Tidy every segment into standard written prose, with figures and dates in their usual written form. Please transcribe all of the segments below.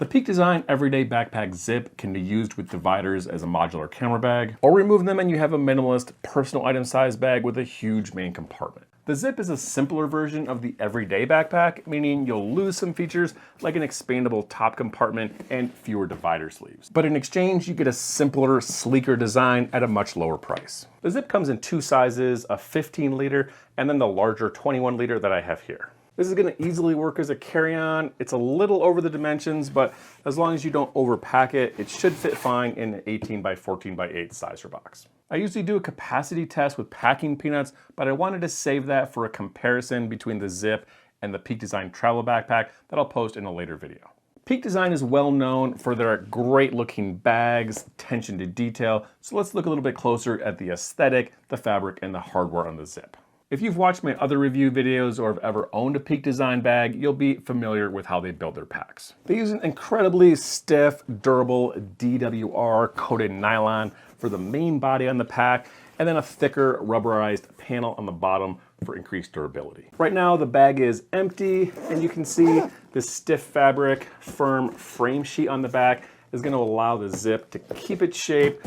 The Peak Design Everyday Backpack Zip can be used with dividers as a modular camera bag, or remove them and you have a minimalist personal item size bag with a huge main compartment. The Zip is a simpler version of the everyday backpack, meaning you'll lose some features like an expandable top compartment and fewer divider sleeves. But in exchange, you get a simpler, sleeker design at a much lower price. The Zip comes in two sizes, a 15 liter and then the larger 21 liter that I have here. This is going to easily work as a carry-on. It's a little over the dimensions, but as long as you don't overpack it, it should fit fine in an 18 by 14 by 8 size or box. I usually do a capacity test with packing peanuts, but I wanted to save that for a comparison between the Zip and the Peak Design travel backpack that I'll post in a later video. Peak Design is well known for their great looking bags, attention to detail, so let's look a little bit closer at the aesthetic, the fabric, and the hardware on the Zip. If you've watched my other review videos or have ever owned a Peak Design bag, you'll be familiar with how they build their packs. They use an incredibly stiff, durable DWR coated nylon for the main body on the pack, and then a thicker rubberized panel on the bottom for increased durability. Right now the bag is empty, and you can see this stiff fabric, firm frame sheet on the back is going to allow the Zip to keep its shape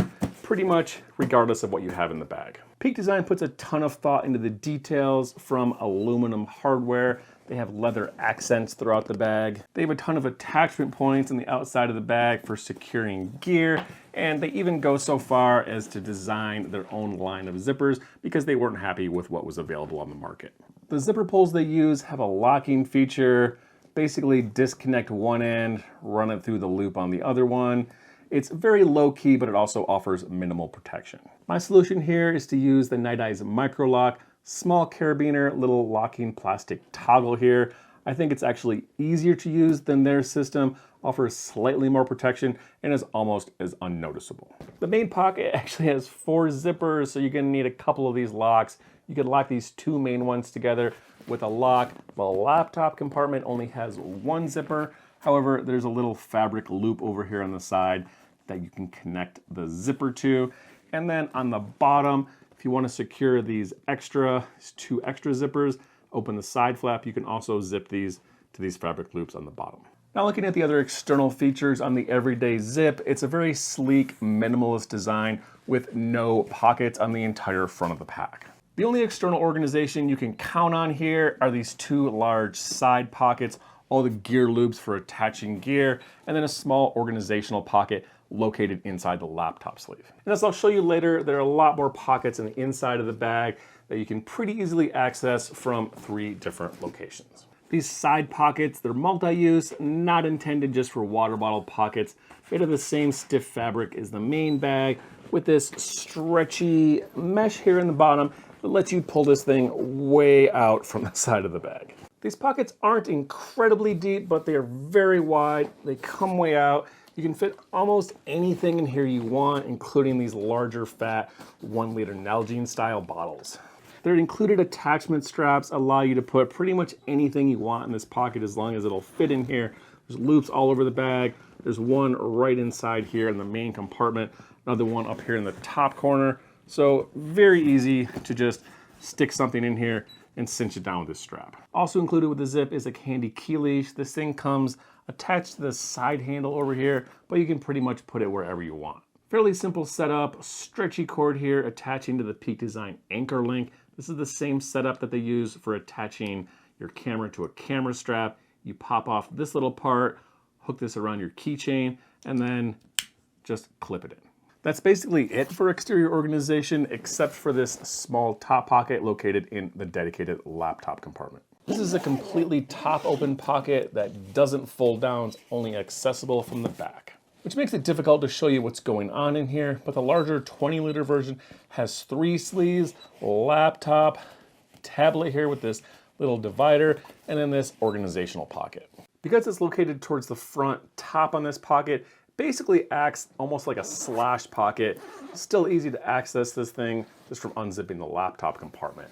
pretty much regardless of what you have in the bag. Peak Design puts a ton of thought into the details, from aluminum hardware. They have leather accents throughout the bag. They have a ton of attachment points on the outside of the bag for securing gear, and they even go so far as to design their own line of zippers because they weren't happy with what was available on the market. The zipper pulls they use have a locking feature. Basically disconnect one end, run it through the loop on the other one. It's very low key, but it also offers minimal protection. My solution here is to use the Night Eyes Micro Lock, small carabiner, little locking plastic toggle here. I think it's actually easier to use than their system, offers slightly more protection, and is almost as unnoticeable. The main pocket actually has 4 zippers, so you're gonna need a couple of these locks. You can lock these 2 main ones together with a lock. The laptop compartment only has 1 zipper. However, there's a little fabric loop over here on the side that you can connect the zipper to. And then on the bottom, if you want to secure these 2 extra zippers, open the side flap, you can also zip these to these fabric loops on the bottom. Now looking at the other external features on the Everyday Zip, it's a very sleek, minimalist design with no pockets on the entire front of the pack. The only external organization you can count on here are these 2 large side pockets, all the gear loops for attaching gear, and then a small organizational pocket located inside the laptop sleeve. And as I'll show you later, there are a lot more pockets in the inside of the bag that you can pretty easily access from 3 different locations. These side pockets, they're multi-use, not intended just for water bottle pockets, made of the same stiff fabric as the main bag, with this stretchy mesh here in the bottom that lets you pull this thing way out from the side of the bag. These pockets aren't incredibly deep, but they are very wide. They come way out. You can fit almost anything in here you want, including these larger fat 1 liter Nalgene style bottles. Their included attachment straps allow you to put pretty much anything you want in this pocket as long as it'll fit in here. There's loops all over the bag. There's one right inside here in the main compartment, another one up here in the top corner. So very easy to just stick something in here and cinch it down with this strap. Also included with the Zip is a handy key leash. This thing comes attached to the side handle over here, but you can pretty much put it wherever you want. Fairly simple setup, stretchy cord here attaching to the Peak Design anchor link. This is the same setup that they use for attaching your camera to a camera strap. You pop off this little part, hook this around your keychain, and then just clip it in. That's basically it for exterior organization, except for this small top pocket located in the dedicated laptop compartment. This is a completely top open pocket that doesn't fold down, it's only accessible from the back, which makes it difficult to show you what's going on in here, but the larger 20 liter version has 3 sleeves, laptop, tablet here with this little divider, and then this organizational pocket. Because it's located towards the front top on this pocket, basically acts almost like a slash pocket. Still easy to access this thing just from unzipping the laptop compartment.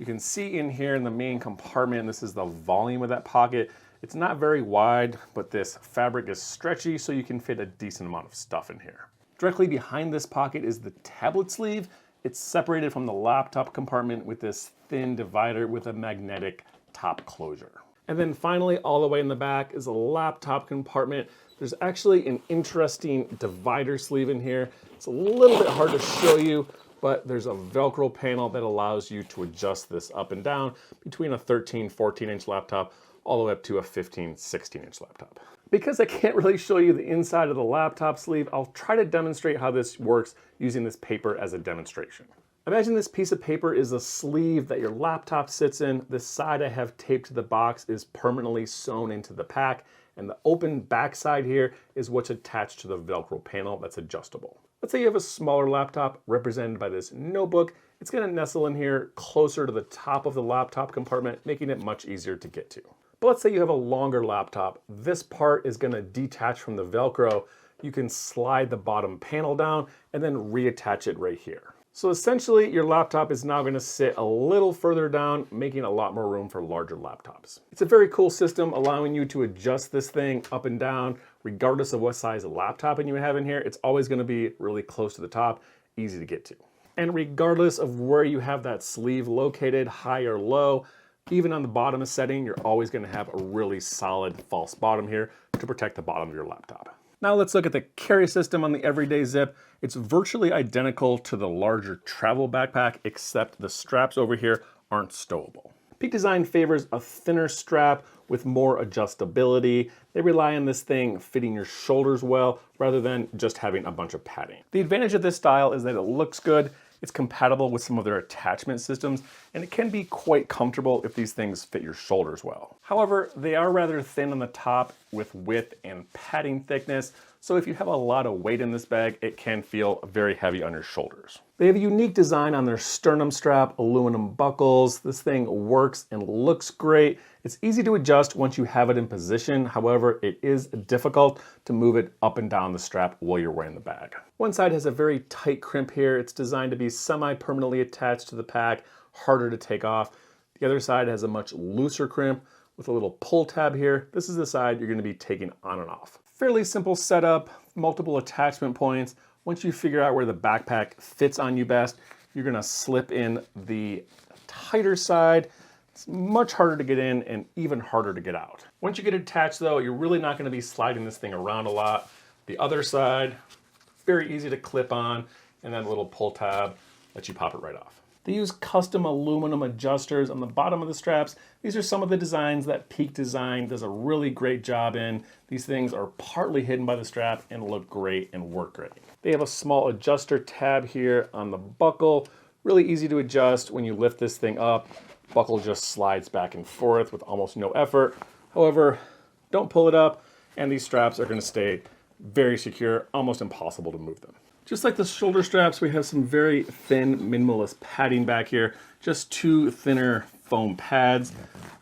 You can see in here in the main compartment, this is the volume of that pocket. It's not very wide, but this fabric is stretchy, so you can fit a decent amount of stuff in here. Directly behind this pocket is the tablet sleeve. It's separated from the laptop compartment with this thin divider with a magnetic top closure. And then finally, all the way in the back is a laptop compartment. There's actually an interesting divider sleeve in here. It's a little bit hard to show you, but there's a Velcro panel that allows you to adjust this up and down between a 13, 14-inch laptop all the way up to a 15, 16-inch laptop. Because I can't really show you the inside of the laptop sleeve, I'll try to demonstrate how this works using this paper as a demonstration. Imagine this piece of paper is a sleeve that your laptop sits in. The side I have taped to the box is permanently sewn into the pack, and the open back side here is what's attached to the Velcro panel that's adjustable. Let's say you have a smaller laptop represented by this notebook. It's going to nestle in here closer to the top of the laptop compartment, making it much easier to get to. But let's say you have a longer laptop. This part is going to detach from the Velcro. You can slide the bottom panel down and then reattach it right here. So essentially, your laptop is now going to sit a little further down, making a lot more room for larger laptops. It's a very cool system, allowing you to adjust this thing up and down, regardless of what size laptop you have in here. It's always going to be really close to the top, easy to get to. And regardless of where you have that sleeve located, high or low, even on the bottom setting, you're always going to have a really solid false bottom here to protect the bottom of your laptop. Now let's look at the carry system on the Everyday Zip. It's virtually identical to the larger travel backpack, except the straps over here aren't stowable. Peak Design favors a thinner strap with more adjustability. They rely on this thing fitting your shoulders well, rather than just having a bunch of padding. The advantage of this style is that it looks good, it's compatible with some of their attachment systems, and it can be quite comfortable if these things fit your shoulders well. However, they are rather thin on the top with width and padding thickness, so if you have a lot of weight in this bag, it can feel very heavy on your shoulders. They have a unique design on their sternum strap, aluminum buckles. This thing works and looks great. It's easy to adjust once you have it in position. However, it is difficult to move it up and down the strap while you're wearing the bag. One side has a very tight crimp here. It's designed to be semi-permanently attached to the pack, harder to take off. The other side has a much looser crimp with a little pull tab here. This is the side you're going to be taking on and off. Fairly simple setup, multiple attachment points. Once you figure out where the backpack fits on you best, you're going to slip in the tighter side. It's much harder to get in and even harder to get out. Once you get attached though, you're really not going to be sliding this thing around a lot. The other side, very easy to clip on, and then a little pull tab lets you pop it right off. They use custom aluminum adjusters on the bottom of the straps. These are some of the designs that Peak Design does a really great job in. These things are partly hidden by the strap and look great and work great. They have a small adjuster tab here on the buckle. Really easy to adjust. When you lift this thing up, buckle just slides back and forth with almost no effort. However, don't pull it up, and these straps are going to stay very secure, almost impossible to move them. Just like the shoulder straps, we have some very thin minimalist padding back here, just two thinner foam pads,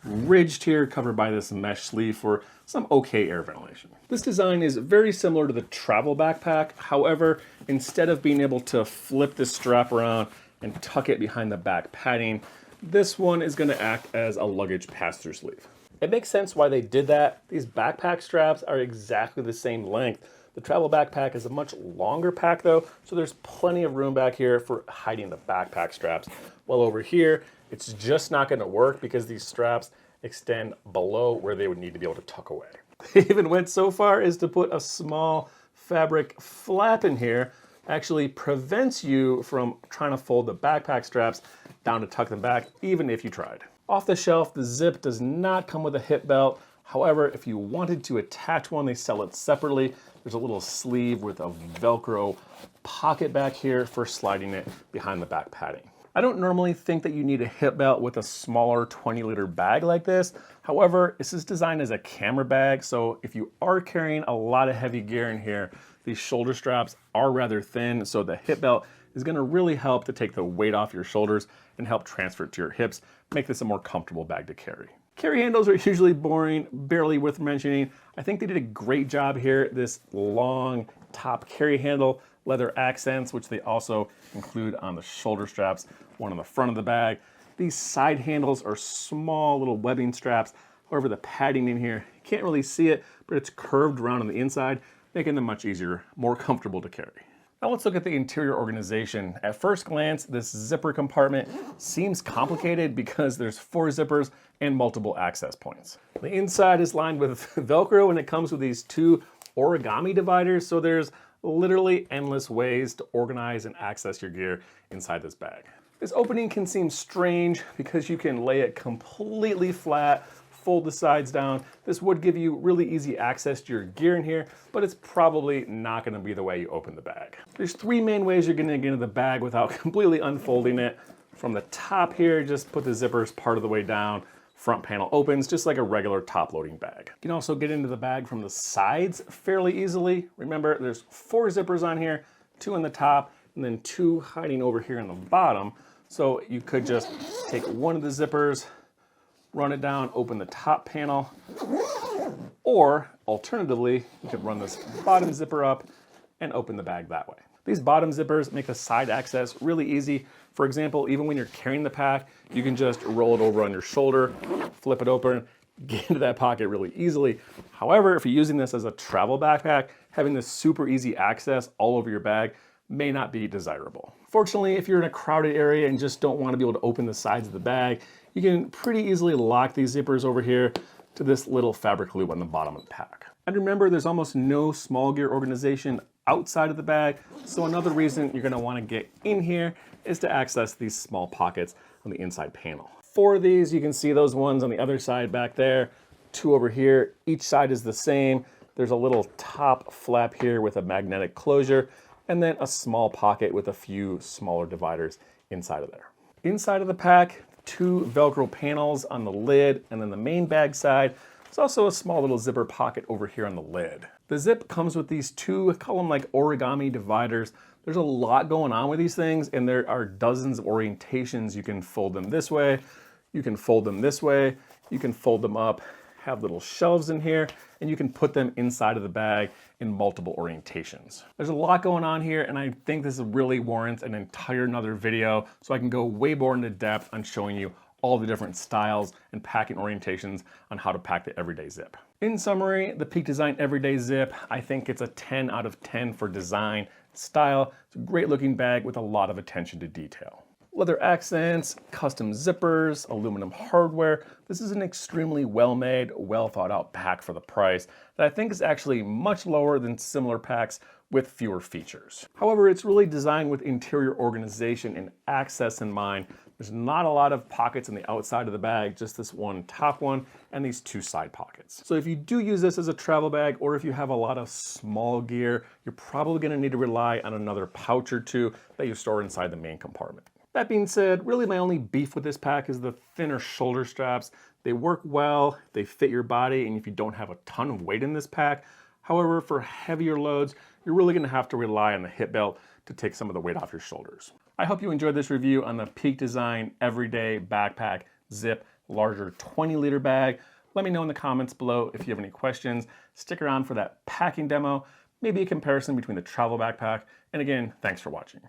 ridged here, covered by this mesh sleeve for some okay air ventilation. This design is very similar to the travel backpack. However, instead of being able to flip this strap around and tuck it behind the back padding, this one is going to act as a luggage pass-through sleeve. It makes sense why they did that. These backpack straps are exactly the same length. The travel backpack is a much longer pack though, so there's plenty of room back here for hiding the backpack straps. Well, over here, it's just not going to work because these straps extend below where they would need to be able to tuck away. They even went so far as to put a small fabric flap in here. Actually prevents you from trying to fold the backpack straps down to tuck them back, even if you tried. Off the shelf, the Zip does not come with a hip belt. However, if you wanted to attach one, they sell it separately. There's a little sleeve with a Velcro pocket back here for sliding it behind the back padding. I don't normally think that you need a hip belt with a smaller 20-liter bag like this. However, this is designed as a camera bag, so if you are carrying a lot of heavy gear in here, these shoulder straps are rather thin, so the hip belt is going to really help to take the weight off your shoulders and help transfer it to your hips, make this a more comfortable bag to carry. Carry handles are usually boring, barely worth mentioning. I think they did a great job here. This long top carry handle, leather accents, which they also include on the shoulder straps, one on the front of the bag. These side handles are small little webbing straps. However, the padding in here, you can't really see it, but it's curved around on the inside, making them much easier, more comfortable to carry. Now let's look at the interior organization. At first glance, this zipper compartment seems complicated because there's 4 zippers and multiple access points. The inside is lined with Velcro and it comes with these 2 origami dividers, so there's literally endless ways to organize and access your gear inside this bag. This opening can seem strange because you can lay it completely flat, fold the sides down. This would give you really easy access to your gear in here, but it's probably not going to be the way you open the bag. There's 3 main ways you're going to get into the bag without completely unfolding it. From the top here, just put the zippers part of the way down. Front panel opens just like a regular top-loading bag. You can also get into the bag from the sides fairly easily. Remember, there's 4 zippers on here, 2 on the top, and then 2 hiding over here on the bottom. So you could just take one of the zippers, run it down, open the top panel, or alternatively, you could run this bottom zipper up and open the bag that way. These bottom zippers make the side access really easy. For example, even when you're carrying the pack, you can just roll it over on your shoulder, flip it open, get into that pocket really easily. However, if you're using this as a travel backpack, having this super easy access all over your bag may not be desirable. Fortunately, if you're in a crowded area and just don't want to be able to open the sides of the bag, you can pretty easily lock these zippers over here to this little fabric loop on the bottom of the pack. And remember, there's almost no small gear organization outside of the bag, so another reason you're going to want to get in here is to access these small pockets on the inside panel. 4 of these, you can see those ones on the other side back there, 2 over here. Each side is the same. There's a little top flap here with a magnetic closure, and then a small pocket with a few smaller dividers inside of there. Inside of the pack, 2 Velcro panels on the lid, and then the main bag side, there's also a small little zipper pocket over here on the lid. The zip comes with these 2, I call them like origami dividers. There's a lot going on with these things, and there are dozens of orientations. You can fold them this way, you can fold them this way, you can fold them up, have little shelves in here, and you can put them inside of the bag in multiple orientations. There's a lot going on here, and I think this really warrants an entire another video so I can go way more into depth on showing you all the different styles and packing orientations on how to pack the everyday zip. In summary, the Peak Design Everyday Zip, I think it's a 10 out of 10 for design, style. It's a great looking bag with a lot of attention to detail. Leather accents, custom zippers, aluminum hardware. This is an extremely well-made, well thought out pack for the price that I think is actually much lower than similar packs with fewer features. However, it's really designed with interior organization and access in mind. There's not a lot of pockets on the outside of the bag, just this one top one and these 2 side pockets. So if you do use this as a travel bag, or if you have a lot of small gear, you're probably gonna need to rely on another pouch or 2 that you store inside the main compartment. That being said, really my only beef with this pack is the thinner shoulder straps. They work well, they fit your body, and if you don't have a ton of weight in this pack. However, for heavier loads, you're really gonna have to rely on the hip belt to take some of the weight off your shoulders. I hope you enjoyed this review on the Peak Design Everyday Backpack Zip larger 20-liter bag. Let me know in the comments below if you have any questions. Stick around for that packing demo, maybe a comparison between the travel backpack, and again, thanks for watching.